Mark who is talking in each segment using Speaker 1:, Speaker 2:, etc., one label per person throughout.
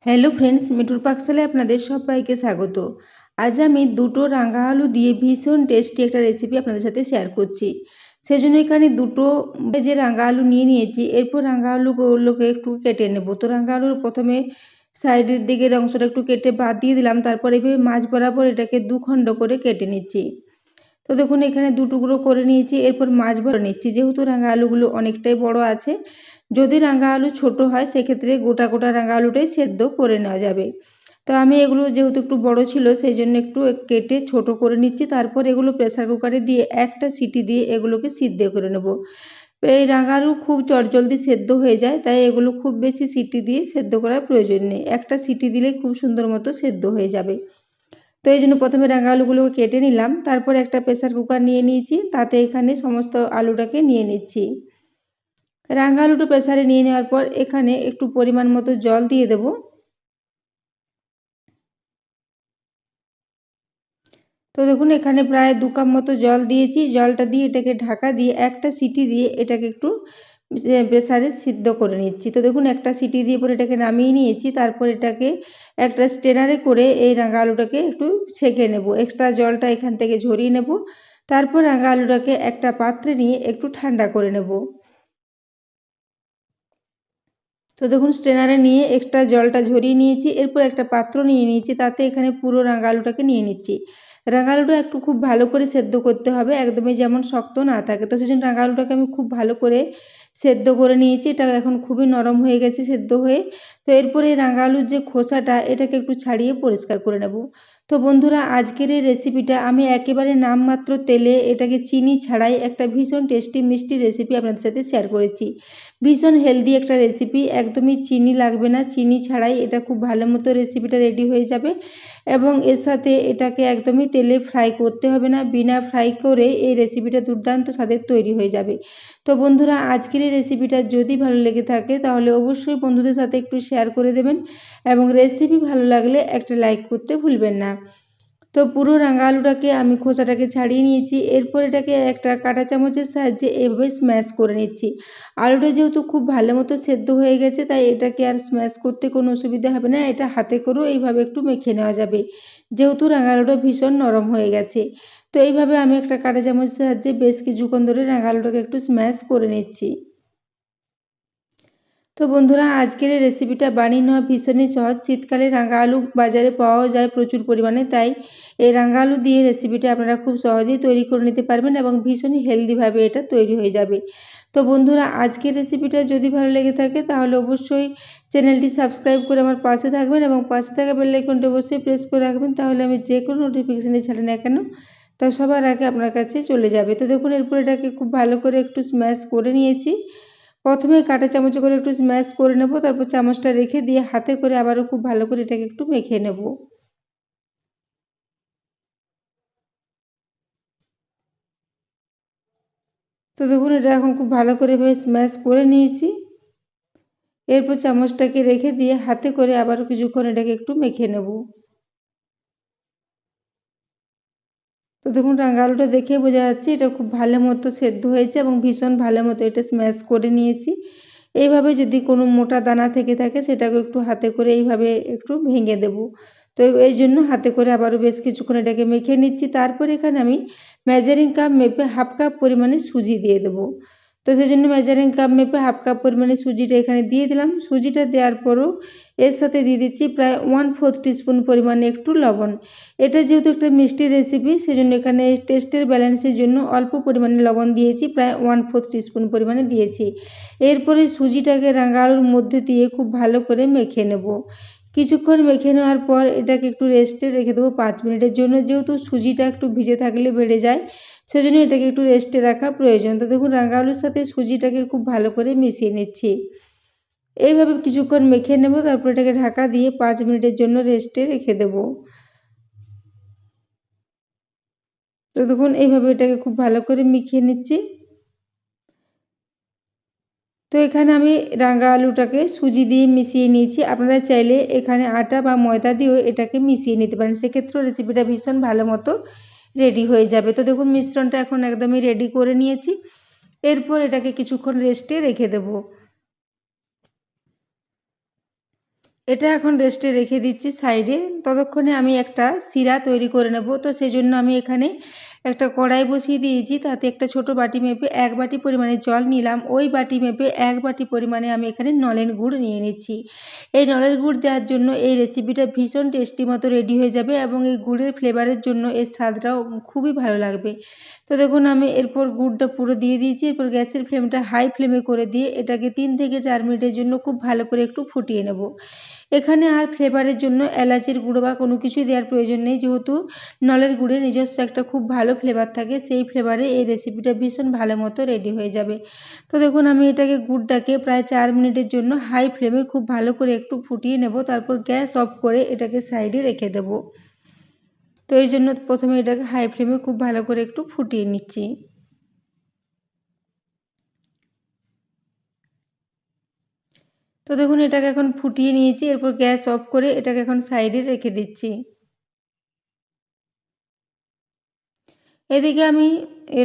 Speaker 1: Hello friends, মিঠুর পাকশালায় আপনাদের সবাইকে স্বাগত। আজ আমি দুটো রাঙা আলু দিয়ে ভীষণ টেস্টি একটা রেসিপি আপনাদের সাথে শেয়ার করছি। সেজন্য এখানে দুটো যে রাঙা আলু নিয়ে নিয়েছি। এরপর রাঙা আলুগুলোকে একটু কেটে নেব। তো রাঙা আলুর প্রথমে সাইডের দিকের অংশটা একটু কেটে বাদ দিয়ে দিলাম। তারপর এভাবে মাঝ বরাবর এটাকে দুখণ্ড করে কেটে নিচ্ছি। তো দেখুন এখানে দু টুকরো করে নিয়েছি। এরপর মাছ ভরে নিচ্ছি। যেহেতু রাঙা আলুগুলো অনেকটাই বড় আছে, যদি রাঙা আলু ছোট হয় সেক্ষেত্রে গোটা গোটা রাঙা আলুটাই সেদ্ধ করে নেওয়া যাবে। তো আমি এগুলো যেহেতু একটু বড় ছিল সেই জন্য একটু কেটে ছোট করে নিচ্ছি। তারপর এগুলো প্রেসার কুকারে দিয়ে একটা সিটি দিয়ে এগুলোকে সিদ্ধ করে নেব। এই রাঙা আলু খুব চটজলদি সেদ্ধ হয়ে যায়, তাই এগুলো খুব বেশি সিটি দিয়ে সেদ্ধ করার প্রয়োজন নেই। একটা সিটি দিলে খুব সুন্দর মতো সেদ্ধ হয়ে যাবে। তো এই জন্য প্রথমে রাঙা আলুগুলোকে কেটে নিলাম। তারপর একটা প্রেসার কুকার নিয়ে নিয়েছি, তাতে এখানে সমস্ত আলুটাকে নিয়ে নিচ্ছি। রাঙা আলুটা প্রেসারে নিয়ে নেওয়ার পর এখানে একটু পরিমাণ মতো জল দিয়ে দেব। তো দেখুন এখানে প্রায় 2 কাপ মতো জল দিয়েছি। জলটা দিয়ে এটাকে ঢাকা দিয়ে একটা সিটি দিয়ে এটাকে একটু প্রেসারে সিদ্ধ করে নিচ্ছি। তো দেখুন একটা সিটি দিয়ে পরে এটাকে নামিয়ে নিয়েছি। তারপর এটাকে একটা স্ট্রেনারে করে এই রাঙা আলুটাকে একটু ছেঁকে নেব। এক্সট্রা জলটা এখান থেকে ঝরিয়ে নেব। তারপর রাঙা আলুটাকে একটা পাত্রে নিয়ে একটু ঠান্ডা করে নেব। তো দেখুন স্ট্রেনারে নিয়ে এক্সট্রা জলটা ঝরিয়ে নিয়েছি। এরপর একটা পাত্র নিয়ে নিয়েছি, তাতে এখানে পুরো রাঙা আলুটাকে নিয়ে নিচ্ছি। রাঙা আলুটা একটু খুব ভালো করে সেদ্ধ করতে হবে, একদমই যেমন শক্ত না থাকে। তো সেজন্য রাঙা আলুটাকে আমি খুব ভালো করে সেদ্ধ করে নিয়েছি। এটা এখন খুবই নরম হয়ে গেছে সেদ্ধ হয়ে। তো এরপরে এই রাঙা আলুর যে খোসাটা এটাকে একটু ছাড়িয়ে পরিষ্কার করে নেব। তো বন্ধুরা আজকের এই রেসিপিটা আমি একেবারে নামমাত্র তেলে এটাকে চিনি ছাড়াই একটা ভীষণ টেস্টি মিষ্টি রেসিপি আপনাদের সাথে শেয়ার করেছি। ভীষণ হেলদি একটা রেসিপি, একদমই চিনি লাগবে না। চিনি ছাড়াই এটা খুব ভালো মতো রেসিপিটা রেডি হয়ে যাবে এবং এর সাথে এটাকে একদমই তেলে ফ্রাই করতে হবে না। বিনা ফ্রাই করে এই রেসিপিটা দুর্দান্ত স্বাদের তৈরি হয়ে যাবে। তো বন্ধুরা আজকের এই রেসিপিটা যদি ভালো লেগে থাকে তাহলে অবশ্যই বন্ধুদের সাথে একটু শেয়ার করে দেবেন এবং রেসিপি ভালো লাগলে একটা লাইক করতে ভুলবেন না। তো পুরো রাঙা আলুটাকে আমি খোসাটাকে ছাড়িয়ে নিয়েছি। এরপর এটাকে একটা কাঁটা চামচের সাহায্যে এভাবে স্ম্যাশ করে নিচ্ছি। আলুটা যেহেতু খুব ভালো মতো সেদ্ধ হয়ে গেছে, তাই এটাকে আর স্ম্যাশ করতে কোনো অসুবিধা হবে না। এটা হাতে করেও এইভাবে একটু মেখে নেওয়া যাবে, যেহেতু রাঙা আলুটা ভীষণ নরম হয়ে গেছে। তো এইভাবে আমি একটা কাঁটা চামচের সাহায্যে বেশ কিছুক্ষণ ধরে রাঙা আলুটাকে একটু স্ম্যাশ করে নিচ্ছি। তো বন্ধুরা আজকের এই রেসিপিটা বানিয়ে নেওয়া ভীষণই সহজ। শীতকালে রাঙা আলু বাজারে পাওয়াও যায় প্রচুর পরিমাণে, তাই এই রাঙা আলু দিয়ে রেসিপিটা আপনারা খুব সহজেই তৈরি করে নিতে পারবেন এবং ভীষণই হেলদিভাবে এটা তৈরি হয়ে যাবে। তো বন্ধুরা আজকের রেসিপিটা যদি ভালো লেগে থাকে তাহলে অবশ্যই চ্যানেলটি সাবস্ক্রাইব করে আমার পাশে থাকবেন এবং পাশে থাকা বেল আইকনটি অবশ্যই প্রেস করে রাখবেন, তাহলে আমি যে কোনো নোটিফিকেশানই ছাড়ি না কেন তা সবার আগে আপনার কাছে চলে যাবে। তো দেখুন এরপর এটাকে খুব ভালো করে একটু স্ম্যাশ করে নিয়েছি। প্রথমে কাঁটা চামচে করে একটু স্ম্যাশ করে নেব, তারপর চামচটা রেখে দিয়ে হাতে করে আবারও খুব ভালো করে এটাকে একটু মেখে নেব। তো দেখুন এটা এখন খুব ভালো করে এভাবে স্ম্যাশ করে নিয়েছি। এরপর চামচটাকে রেখে দিয়ে হাতে করে আবারও কিছুক্ষণ এটাকে একটু মেখে নেব। তো দেখুন রাঙা আলুটা দেখে বোঝা যাচ্ছে এটা খুব ভালো মতো সেদ্ধ হয়েছে এবং ভীষণ ভালো মতো এটা স্ম্যাশ করে নিয়েছি। এইভাবে যদি কোনো মোটা দানা থেকে থাকে সেটাকে একটু হাতে করে এইভাবে একটু ভেঙে দেব। তো এই জন্য হাতে করে আবারও বেশ কিছুক্ষণ এটাকে মেখে নিচ্ছি। তারপর এখানে আমি মেজারিং কাপ মেপে হাফ কাপ পরিমাণে সুজি দিয়ে দেবো। তো সেই জন্য মেজারিং কাপ মেপে হাফ কাপ পরিমাণে সুজিটা এখানে দিয়ে দিলাম। সুজিটা দেওয়ার পরও এর সাথে দিয়ে দিচ্ছি প্রায় 1/4 টিস্পুন পরিমাণে একটু লবণ। এটা যেহেতু একটা মিষ্টি রেসিপি সেজন্য এখানে টেস্টের ব্যালেন্সের জন্য অল্প পরিমাণে লবণ দিয়েছি, প্রায় 1/4 টিস্পুন পরিমাণে দিয়েছি। এরপরে সুজিটাকে রাঙা আলুর মধ্যে দিয়ে খুব ভালো করে মেখে নেব। কিছুক্ষণ মেখে নেওয়ার পর এটাকে একটু রেস্টে রেখে দেবো 5 মিনিটের জন্য। যেহেতু সুজিটা একটু ভিজে থাকলে বেড়ে যায়, সেজন্য এটাকে একটু রেস্টে রাখা প্রয়োজন। তো দেখুন রাঙা আলুর সাথে সুজিটাকে খুব ভালো করে মিশিয়ে নিচ্ছি। এইভাবে কিছুক্ষণ মেখে নেব, তারপর এটাকে ঢাকা দিয়ে 5 মিনিটের জন্য রেস্টে রেখে দেবো। তো দেখুন এইভাবে এটাকে খুব ভালো করে মিশিয়ে নিচ্ছি। তো এখানে আমি রাঙা আলুটাকে সুজি দিয়ে মিশিয়ে নিয়েছি। আপনারা চাইলে এখানে আটা বা ময়দা দিয়েও এটাকে মিশিয়ে নিতে পারেন, সেক্ষেত্রেও রেসিপিটা ভীষণ ভালো মতো রেডি হয়ে যাবে। তো দেখুন মিশ্রণটা এখন একদমই রেডি করে নিয়েছি। এরপর এটাকে কিছুক্ষণ রেস্টে রেখে দেব। এটা এখন রেস্টে রেখে দিচ্ছি সাইডে। ততক্ষণে আমি একটা শিরা তৈরি করে নেব। তো সেজন্য আমি এখানে একটা কড়াই বসিয়ে দিয়েছি, তাতে একটা ছোট বাটি মেপে 1 বাটি পরিমাণে জল নিলাম। ওই বাটি মেপে 1 বাটি পরিমাণে আমি এখানে নলেন গুড় নিয়ে নিচ্ছি। এই নলেন গুড় দেওয়ার জন্য এই রেসিপিটা ভীষণ টেস্টি মতো রেডি হয়ে যাবে এবং এই গুড়ের ফ্লেভারের জন্য এর স্বাদটাও খুবই ভালো লাগবে। তো দেখুন আমি এরপর গুড়টা পুরো দিয়ে দিয়েছি। এরপর গ্যাসের ফ্লেমটা হাই ফ্লেমে করে দিয়ে এটাকে 3 থেকে 4 মিনিটের জন্য খুব ভালো করে একটু ফুটিয়ে নেব। এখানে আর ফ্লেভারের জন্য এলাচের গুঁড়ো বা কোনো কিছুই দেওয়ার প্রয়োজন নেই, যেহেতু নলের গুড়ে নিজস্ব একটা খুব ভালো ফ্লেভার থাকে। সেই ফ্লেভারে এই রেসিপিটা ভীষণ ভালো মতো রেডি হয়ে যাবে। তো দেখুন আমি এটাকে গুড়টাকে প্রায় 4 মিনিটের জন্য হাই ফ্লেমে খুব ভালো করে একটু ফুটিয়ে নেব। তারপর গ্যাস অফ করে এটাকে সাইডে রেখে দেব। তো এই জন্য প্রথমে এটাকে হাই ফ্লেমে খুব ভালো করে একটু ফুটিয়ে নিচ্ছি। তো দেখুন এটাকে এখন ফুটিয়ে নিয়েছি। এরপর গ্যাস অফ করে এটাকে এখন সাইডে রেখে দিচ্ছি। এদিকে আমি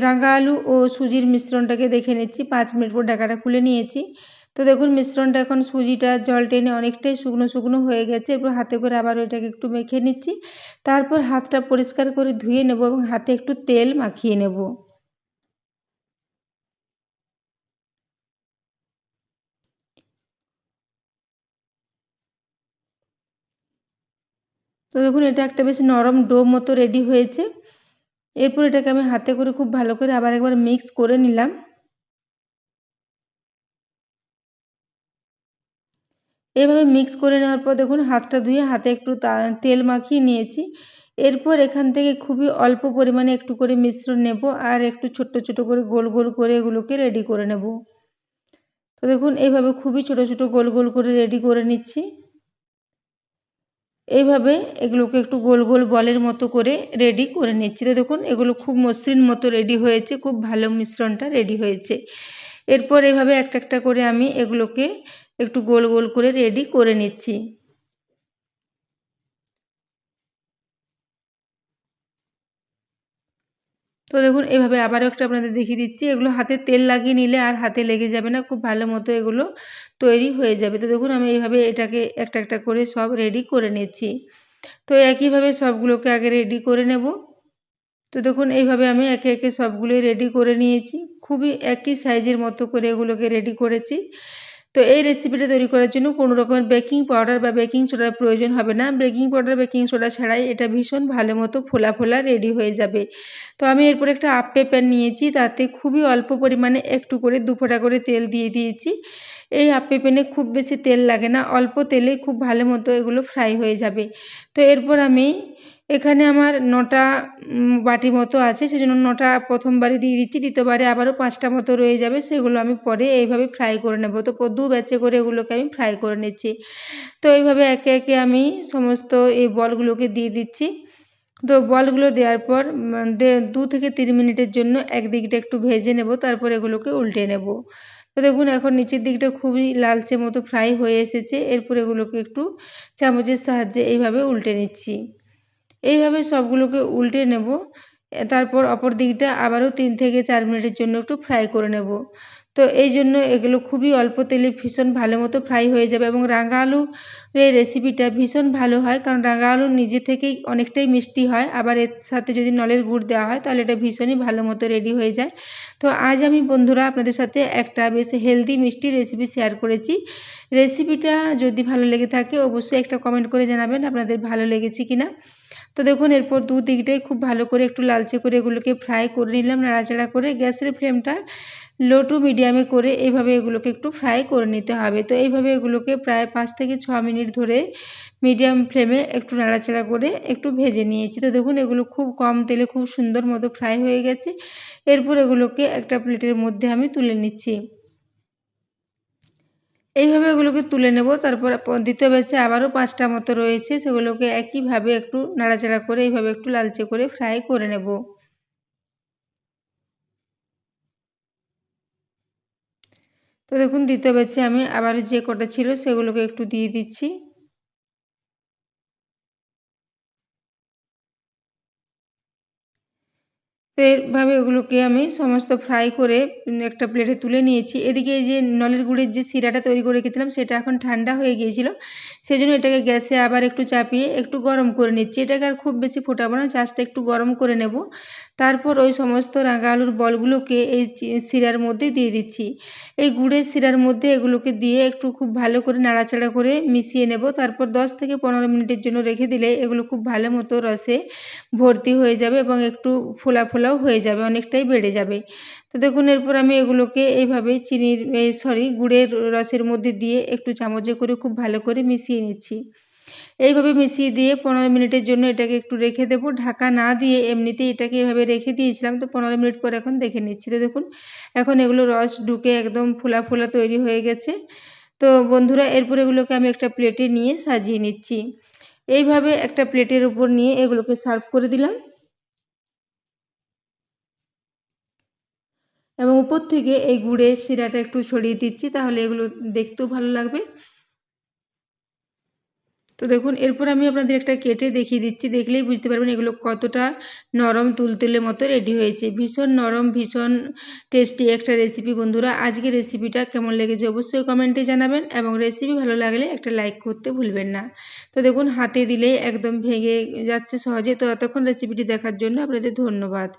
Speaker 1: রাঙা আলু ও সুজির মিশ্রণটাকে দেখে নিচ্ছি। 5 মিনিট পর ঢাকাটা খুলে নিয়েছি। তো দেখুন মিশ্রণটা এখন সুজিটা জল টেনে অনেকটাই শুকনো শুকনো হয়ে গেছে। এরপর হাতে করে আবারও এটাকে একটু মেখে নিচ্ছি। তারপর হাতটা পরিষ্কার করে ধুয়ে নেব এবং হাতে একটু তেল মাখিয়ে নেব। তো দেখুন এটা একটা বেশ নরম ডো মতো রেডি হয়েছে। এরপর এটাকে আমি হাতে করে খুব ভালো করে আবার একবার মিক্স করে নিলাম। এভাবে মিক্স করে নেওয়ার পর দেখুন হাতটা ধুয়ে হাতে একটু তেল মাখিয়ে নিয়েছি। এরপর এখান থেকে খুবই অল্প পরিমাণে একটু করে মিশ্রণ নেব আর একটু ছোট্ট ছোট করে গোল গোল করে এগুলোকে রেডি করে নেব। তো দেখুন এইভাবে খুবই ছোট ছোট গোল গোল করে রেডি করে নিচ্ছি। এইভাবে এগুলোকে একটু গোল গোল বলের মতো করে রেডি করে নিচ্ছি। তো দেখুন এগুলো খুব মসৃণ মতো রেডি হয়েছে, খুব ভালো মিশ্রণটা রেডি হয়েছে। এরপর এভাবে একটা একটা করে আমি এগুলোকে একটু গোল গোল করে রেডি করে নিচ্ছি। তো দেখুন এভাবে আবারও একটা আপনাদের দেখিয়ে দিচ্ছি। এগুলো হাতে তেল লাগিয়ে নিলে আর হাতে লেগে যাবে না, খুব ভালো মতো এগুলো তৈরি হয়ে যাবে। তো দেখুন আমি এইভাবে এটাকে একটা একটা করে সব রেডি করে নিচ্ছি। তো একইভাবে সবগুলোকে আগে রেডি করে নেব। তো দেখুন এইভাবে আমি একে একে সবগুলোই রেডি করে নিয়েছি। খুবই একই সাইজের মতো করে এগুলোকে রেডি করেছি। তো এই রেসিপিটা তৈরি করার জন্য কোনো রকমের বেকিং পাউডার বা বেকিং সোডার প্রয়োজন হবে না। বেকিং পাউডার বেকিং সোডা ছাড়াই এটা ভীষণ ভালো মতো ফোলা ফোলা রেডি হয়ে যাবে। তো আমি এরপর একটা আপ্পে প্যান নিয়েছি, তাতে খুবই অল্প পরিমাণে একটু করে 2 ফোঁটা করে তেল দিয়ে দিয়েছি। এই আপ্পে প্যানে খুব বেশি তেল লাগে না, অল্প তেলেই খুব ভালো মতো এগুলো ফ্রাই হয়ে যাবে। তো এরপর আমি এখানে আমার 9টা বাটি মতো আছে, সেজন্য 9টা প্রথমবারে দিয়ে দিচ্ছি। দ্বিতীয়বারে আবারও 5টা মতো রয়ে যাবে, সেগুলো আমি পরে এইভাবে ফ্রাই করে নেব। তো 2 ব্যাচে করে এগুলোকে আমি ফ্রাই করে নিচ্ছি। তো এইভাবে একে একে আমি সমস্ত এই বলগুলোকে দিয়ে দিচ্ছি। তো বলগুলো দেওয়ার পর 2 থেকে 3 মিনিটের জন্য একদিকটা একটু ভেজে নেব, তারপর এগুলোকে উল্টে নেব। তো দেখুন এখন নিচের দিকটা খুবই লালচে মতো ফ্রাই হয়ে এসেছে। এরপর এগুলোকে একটু চামচের সাহায্যে এইভাবে উল্টে নিচ্ছি। এইভাবে সবগুলোকে উল্টে নেব। তারপর অপর দিকটা আবারও 3 থেকে 4 মিনিটের জন্য একটু ফ্রাই করে নেব। তো এই জন্য এগুলো খুবই অল্প তেলে ভীষণ ভালো মতো ফ্রাই হয়ে যাবে এবং রাঙা আলুর এই রেসিপিটা ভীষণ ভালো হয়, কারণ রাঙা আলু নিজে থেকেই অনেকটাই মিষ্টি হয়। আবার এর সাথে যদি নলের গুড় দেওয়া হয় তাহলে এটা ভীষণই ভালো মতো রেডি হয়ে যায়। তো আজ আমি বন্ধুরা আপনাদের সাথে একটা বেশ হেলদি মিষ্টি রেসিপি শেয়ার করেছি। রেসিপিটা যদি ভালো লেগে থাকে অবশ্যই একটা কমেন্ট করে জানাবেন আপনাদের ভালো লেগেছে কিনা। তো দেখুন এরপর দুদিকটাই খুব ভালো করে একটু লালচে করে এগুলোকে ফ্রাই করে নিলাম নাড়াচাড়া করে। গ্যাসের ফ্লেমটা লো টু মিডিয়ামে করে এইভাবে এগুলোকে একটু ফ্রাই করে নিতে হবে। তো এইভাবে এগুলোকে প্রায় 5 থেকে 6 মিনিট ধরে মিডিয়াম ফ্লেমে একটু নাড়াচাড়া করে একটু ভেজে নিয়েছি। তো দেখুন এগুলো খুব কম তেলে খুব সুন্দর মতো ফ্রাই হয়ে গেছে। এরপর এগুলোকে একটা প্লেটের মধ্যে আমি তুলে নিচ্ছি। এইভাবে এগুলোকে তুলে নেব। তারপর দ্বিতীয় ব্যাচে আবারও 5টা মতো রয়েছে, সেগুলোকে একইভাবে একটু নাড়াচাড়া করে এইভাবে একটু লালচে করে ফ্রাই করে নেব। তো দেখুন দ্বিতীয় ব্যাচে আমি আবারও যে কটা ছিল সেগুলোকে একটু দিয়ে দিচ্ছি। তো এইভাবে ওগুলোকে আমি সমস্ত ফ্রাই করে একটা প্লেটে তুলে নিয়েছি। এদিকে এই যে নলের গুড়ের যে শিরাটা তৈরি করে রেখেছিলাম সেটা এখন ঠান্ডা হয়ে গিয়েছিল, সেজন্য এটাকে গ্যাসে আবার একটু চাপিয়ে একটু গরম করে নিচ্ছি। এটাকে আর খুব বেশি ফোটাবো না, জাস্ট একটু গরম করে নেব। তারপর ওই সমস্ত রাঙা আলুর বলগুলোকে এই শিরার মধ্যে দিয়ে দিচ্ছি। এই গুড়ের শিরার মধ্যে এগুলোকে দিয়ে একটু খুব ভালো করে নাড়াচাড়া করে মিশিয়ে নেব। তারপর 10 থেকে 15 মিনিটের জন্য রেখে দিলে এগুলো খুব ভালো মতো রসে ভর্তি হয়ে যাবে এবং একটু ফোলা ফোলাও হয়ে যাবে, অনেকটাই বেড়ে যাবে। তো দেখুন এরপর আমি এগুলোকে এইভাবে গুড়ের রসের মধ্যে দিয়ে একটু চামচে করে খুব ভালো করে মিশিয়ে নিচ্ছি। এইভাবে মিশিয়ে দিয়ে 15 মিনিটের জন্য এটাকে একটু রেখে দেবো। ঢাকা না দিয়ে এমনিতেই এটাকে এভাবে রেখে দিয়েছিলাম, তো 15 মিনিট পর এখন দেখে নিচ্ছি। তো দেখুন এখন এগুলো রস ঢুকে একদম ফোলা ফোলা তৈরি হয়ে গেছে। তো বন্ধুরা এরপর এগুলোকে আমি একটা প্লেটে নিয়ে সাজিয়ে নিচ্ছি। এইভাবে একটা প্লেটের উপর নিয়ে এগুলোকে সার্ভ করে দিলাম এবং উপর থেকে এই গুড়ের শিরাটা একটু ছড়িয়ে দিচ্ছি, তাহলে এগুলো দেখতেও ভালো লাগবে। তো দেখুন এরপর আমি আপনাদের একটা কেটে দেখিয়ে দিচ্ছি, দেখলেই বুঝতে পারবেন এগুলো কতটা নরম তুলতুলে মতো রেডি হয়েছে। ভীষণ নরম, ভীষণ টেস্টি একটা রেসিপি। বন্ধুরা আজকের রেসিপিটা কেমন লেগেছে অবশ্যই কমেন্টে জানাবেন এবং রেসিপি ভালো লাগলে একটা লাইক করতে ভুলবেন না। তো দেখুন হাতে দিলেই একদম ভেঙে যাচ্ছে সহজে। তো এতক্ষণ রেসিপিটি দেখার জন্য আপনাদের ধন্যবাদ।